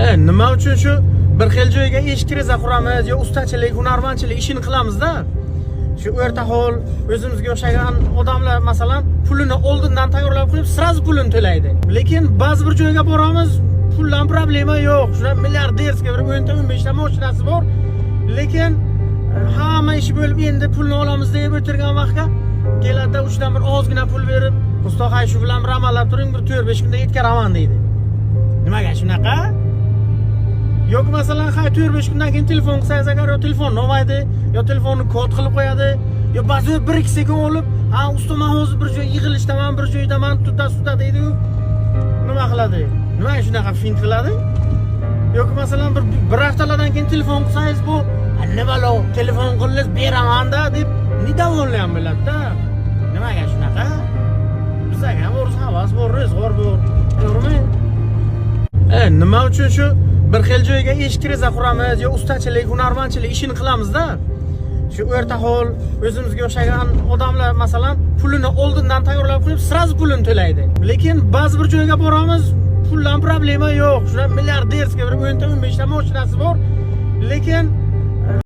Nima uchun shu bir xil joyga ish kiriza quramiz yo ustachilik, hunarmandchilik ishini qilamizda. Shu o'rta hol o'zimizga o'xshagan odamlar masalan pulini oldindan tayyorlab qo'yib, sразу pulini to'laydi. Lekin ba'zi bir joyga boramiz, puldan problema yo'q. Shuna milliarderskiy bir 10-15 ta mashinasi bor. Lekin hamma ish bo'lib endi pulni olamiz deb o'tirgan vaqtga keladi, uchdan bir ozgina pul berib, ustoq hay shu bilan bir amallab turing, bir 4-5 kunda yetkaraman deydi. Nimaga shunaqa? Yo'q masalan, hay 4-5 kundan keyin telefon qilsangiz agar yo telefonni olmaydi, yo telefonni kod qilib qo'yadi, yo ba'zi 1-2 sekund olib, ha usta men hozir bir joy yig'ilishdaman, bir joydaman, tuta deydi-ku. Nima qiladi? Nima shunaqa fint qiladi? Yo'q masalan bir haftalardan keyin telefon qilsangiz bu nima lo, telefon qilib beraman-da deb nidavonlayam bo'ladi-da. Nimaga shunaqa? Bizga ham o'z havas bor, rizg'or bor. To'g'rimi? Nima uchun shu bir xil joyga ish kiriza quramiz yo ustachilik, hunarmandchilik ishini qilamizda. Shu o'rta hol o'zimizga o'xshagan odamlar masalan pulini oldindan tayyorlab qo'yib, sразу pulini to'laydi. Lekin ba'zi bir joyga boramiz, puldan problema yo'q. Shuna milliarderskiy bir 10-15 ta mashinasi bor. Lekin